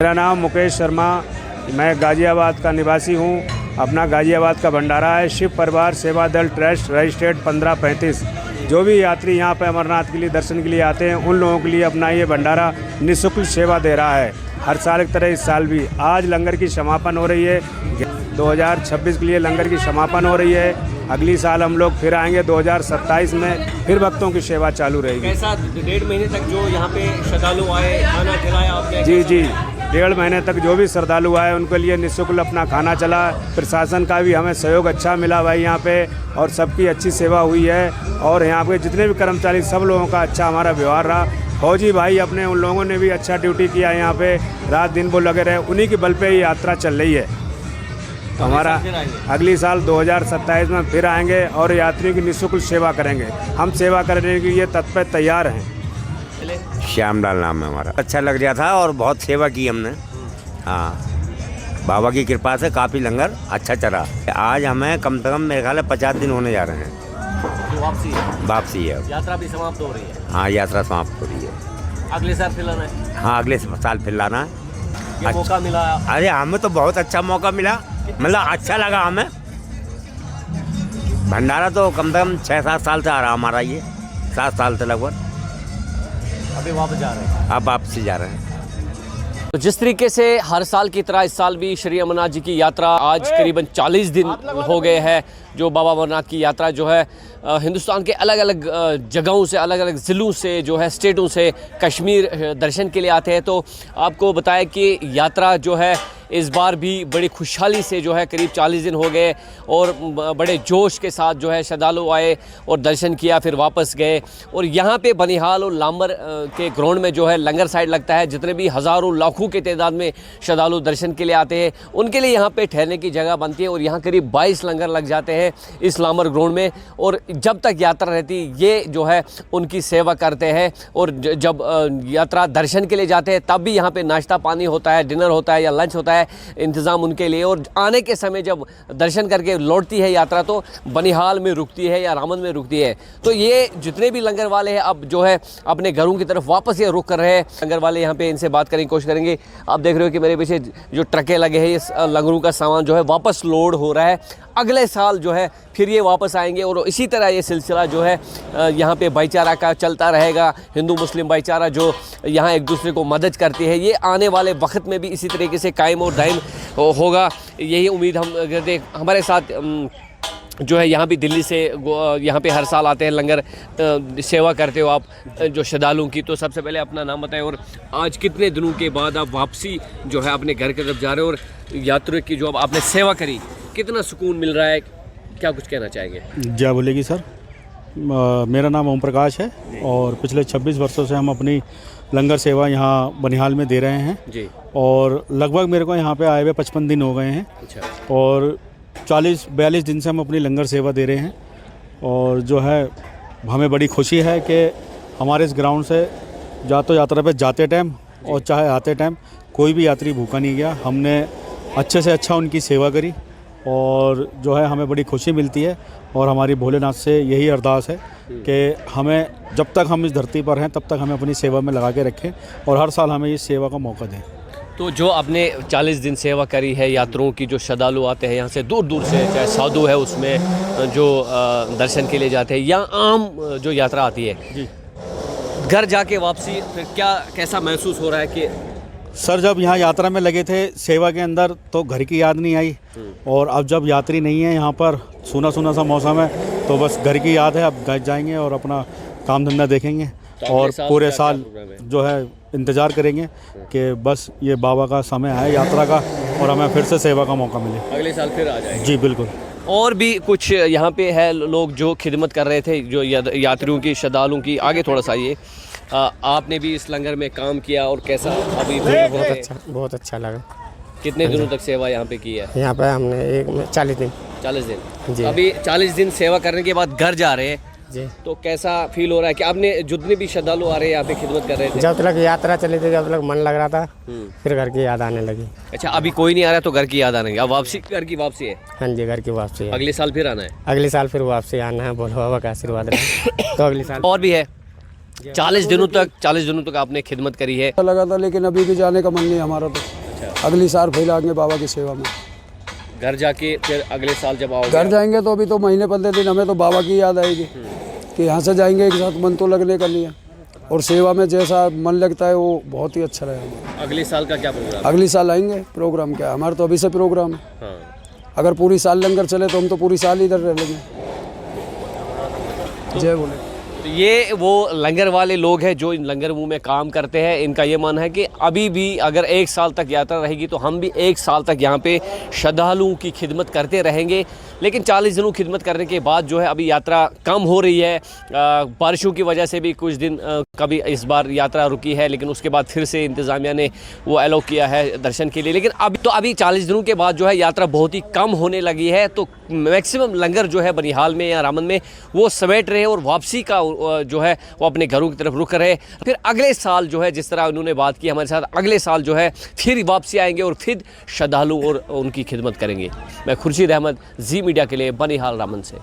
मेरा नाम मुकेश शर्मा, मैं गाज़ियाबाद का निवासी हूँ। अपना गाज़ियाबाद का भंडारा है शिव परिवार सेवा दल ट्रस्ट रजिस्ट्रेड 1535। जो भी यात्री यहाँ पे अमरनाथ के लिए दर्शन के लिए आते हैं उन लोगों के लिए अपना ये भंडारा निःशुल्क सेवा दे रहा है। हर साल की तरह इस साल भी आज लंगर की समापन हो रही है। 2026 के लिए लंगर की समापन हो रही है। अगली साल हम लोग फिर आएंगे 2027 में, फिर भक्तों की सेवा चालू रहेगी। कैसा 1.5 महीने तक जो यहाँ पे श्रद्धालु आए खाना खिलाया आपने? जी जी, 1.5 महीने तक जो भी श्रद्धालु आए उनके लिए निःशुल्क अपना खाना चला। प्रशासन का भी हमें सहयोग अच्छा मिला भाई यहाँ पे, और सबकी अच्छी सेवा हुई है। और यहाँ पे जितने भी कर्मचारी सब लोगों का अच्छा हमारा व्यवहार रहा। फौजी भाई अपने उन लोगों ने भी अच्छा ड्यूटी किया यहाँ पे, रात दिन वो लगे रहे। उन्हीं के बल पे ये यात्रा चल रही है। तो हमारा अगली साल 2027 में फिर आएंगे और यात्रियों की निःशुल्क सेवा करेंगे। हम सेवा करने के लिए तत्पर तैयार हैं। श्यामलाल नाम है हमारा। अच्छा लग रहा था और बहुत सेवा की हमने। हाँ, बाबा की कृपा से काफ़ी लंगर अच्छा चला। आज हमें कम से कम मेरे ख्याल 50 दिन होने जा रहे हैं। तो वापसी है। यात्रा भी समाप्त हो रही है। हाँ, यात्रा समाप्त हो रही है। अगले साल फिर लाना है? हाँ, अगले साल फिर लाना है। ये मौका मिला? अरे हमें तो बहुत अच्छा मौका मिला, मतलब अच्छा लगा हमें। भंडारा तो कम से कम 6-7 साल से आ रहा हमारा, ये 7 साल से लगभग। अभी वापस जा रहे हैं? अब वापसी जा रहे हैं। तो जिस तरीके से हर साल की तरह इस साल भी श्री अमरनाथ जी की यात्रा आज करीबन 40 दिन हो गए हैं। जो बाबा अमरनाथ की यात्रा जो है हिंदुस्तान के अलग अलग जगहों से, अलग अलग ज़िलों से, जो है स्टेटों से कश्मीर दर्शन के लिए आते हैं। तो आपको बताया कि यात्रा जो है इस बार भी बड़ी खुशहाली से जो है करीब 40 दिन हो गए और बड़े जोश के साथ जो है श्रद्धालु आए और दर्शन किया, फिर वापस गए। और यहाँ पे बनिहाल और लांबर के ग्राउंड में जो है लंगर साइड लगता है। जितने भी हज़ारों लाखों की तादाद में श्रद्धालु दर्शन के लिए आते हैं उनके लिए यहाँ पे ठहरने की जगह बनती है और यहाँ करीब 22 लंगर लग जाते हैं इस लांबर ग्राउंड में। और जब तक यात्रा रहती ये जो है उनकी सेवा करते हैं और जब यात्रा दर्शन के लिए जाते हैं तब भी यहाँ पे नाश्ता पानी होता है, डिनर होता है या लंच होता है इंतज़ाम उनके लिए। और आने के समय जब दर्शन करके लौटती है यात्रा तो बनिहाल में रुकती है या रामन में रुकती है। तो ये जितने भी लंगर वाले हैं अब जो है अपने घरों की तरफ वापस ये रुख कर रहे हैं। लंगर वाले यहाँ पे इनसे बात करने की कोशिश करेंगे। आप देख रहे हो कि मेरे पीछे जो ट्रकें लगे हैं इस लंगरों का सामान जो है वापस लोड हो रहा है। अगले साल जो है फिर ये वापस आएंगे और इसी तरह ये सिलसिला जो है यहाँ पे भाईचारा का चलता रहेगा। हिंदू मुस्लिम भाईचारा जो यहाँ एक दूसरे को मदद करती है ये आने वाले वक्त में भी इसी तरीके से कायम और दायम होगा, यही उम्मीद हम करते हैं। हमारे साथ जो है यहाँ भी दिल्ली से यहाँ पे हर साल आते हैं लंगर सेवा करते हो आप जो श्रद्धालुओं की। तो सबसे पहले अपना नाम बताएं और आज कितने दिनों के बाद आप वापसी जो है अपने घर की तरफ जा रहे हो और यात्रियों की जो अब आपने सेवा करी कितना सुकून मिल रहा है, क्या कुछ कहना चाहेंगे? जय बोलेगी सर। मेरा नाम ओम प्रकाश है और पिछले 26 वर्षों से हम अपनी लंगर सेवा यहाँ बनिहाल में दे रहे हैं जी। और लगभग मेरे को यहाँ पे आए हुए 55 दिन हो गए हैं। अच्छा। और 40-42 दिन से हम अपनी लंगर सेवा दे रहे हैं और जो है हमें बड़ी खुशी है कि हमारे इस ग्राउंड से यात्रा पे जाते टाइम और चाहे आते टाइम कोई भी यात्री भूखा नहीं गया। हमने अच्छे से अच्छा उनकी सेवा करी और जो है हमें बड़ी खुशी मिलती है। और हमारी भोलेनाथ से यही अरदास है कि हमें जब तक हम इस धरती पर हैं तब तक हमें अपनी सेवा में लगा के रखें और हर साल हमें इस सेवा का मौका दें। तो जो आपने 40 दिन सेवा करी है यात्रियों की, जो श्रद्धालु आते हैं यहाँ से दूर दूर से, चाहे साधु है उसमें जो दर्शन के लिए जाते हैं या आम जो यात्रा आती है जी, घर जाके वापसी फिर क्या कैसा महसूस हो रहा है कि सर जब यहाँ यात्रा में लगे थे सेवा के अंदर तो घर की याद नहीं आई और अब जब यात्री नहीं है यहाँ पर सूना सूना सा मौसम है तो बस घर की याद है। अब घर जाएंगे और अपना काम धंधा देखेंगे तो और पूरे क्या साल प्रोग्राम है? जो है इंतज़ार करेंगे कि बस ये बाबा का समय है यात्रा का और हमें फिर से सेवा का मौका मिले। अगले साल फिर आ जाएंगे। जी बिल्कुल। और भी कुछ यहाँ पे है लोग जो खिदमत कर रहे थे जो यात्रियों की, श्रद्धालुओं की। आगे थोड़ा सा ये आपने भी इस लंगर में काम किया और कैसा अभी बहुत अच्छा लगा। कितने दिनों तक सेवा यहाँ पे की है? यहाँ पे हमने 40 दिन 40 दिन जी। अभी 40 दिन सेवा करने के बाद घर जा रहे हैं जी। तो कैसा फील हो रहा है कि आपने जितने भी श्रद्धालु आ रहे हैं यहाँ पे खिदमत कर रहे थे? जब तक यात्रा चली थी जब तक मन लग रहा था फिर घर की याद आने लगी। अच्छा, अभी कोई नहीं आ रहा तो घर की याद आने लगी। अब वापसी, घर की वापसी है? हाँ जी, घर की वापसी है। अगले साल फिर आना है? अगले साल फिर वापसी आना है, बोलो बाबा का आशीर्वाद रहे तो अगले साल। और भी है 40 दिनों तक आपने खिदमत करी है। लगा था लेकिन अभी भी जाने का मन नहीं हमारा तो। अगली साल फिर आएंगे बाबा की सेवा में। घर जाके फिर अगले साल जब आओगे? घर जाएंगे तो अभी तो महीने 15 दिन हमें तो बाबा की याद आएगी कि यहाँ से जाएंगे एक साथ मन तो लगने का नहीं है और सेवा में जैसा मन लगता है वो बहुत ही अच्छा रहेगा। अगले साल का क्या प्रोग्राम? अगली साल आएंगे। प्रोग्राम क्या है हमारा तो अभी से प्रोग्राम है। हाँ। अगर पूरी साल लंगर चले तो हम तो पूरी साल इधर रह लेंगे। जय बोले। तो ये वो लंगर वाले लोग हैं जो इन लंगर मुँह में काम करते हैं। इनका ये मानना है कि अभी भी अगर 1 साल तक यात्रा रहेगी तो हम भी 1 साल तक यहाँ पे श्रद्धालुओं की खिदमत करते रहेंगे। लेकिन 40 दिनों खिदमत करने के बाद जो है अभी यात्रा कम हो रही है। बारिशों की वजह से भी कुछ दिन कभी इस बार यात्रा रुकी है लेकिन उसके बाद फिर से इंतज़ामिया ने वो अलाउ किया है दर्शन के लिए। लेकिन अभी 40 दिनों के बाद जो है यात्रा बहुत ही कम होने लगी है। तो मैक्सिमम लंगर जो है बनिहाल में या रामन में वो समेट रहे और वापसी का जो है वो अपने घरों की तरफ रुक रहे। फिर अगले साल जो है जिस तरह उन्होंने बात की हमारे साथ, अगले साल जो है फिर वापसी आएंगे और फिर श्रद्धालु और उनकी खिदमत करेंगे। मैं खुर्शीद अहमद, जी मीडिया के लिए बनिहाल रामन से।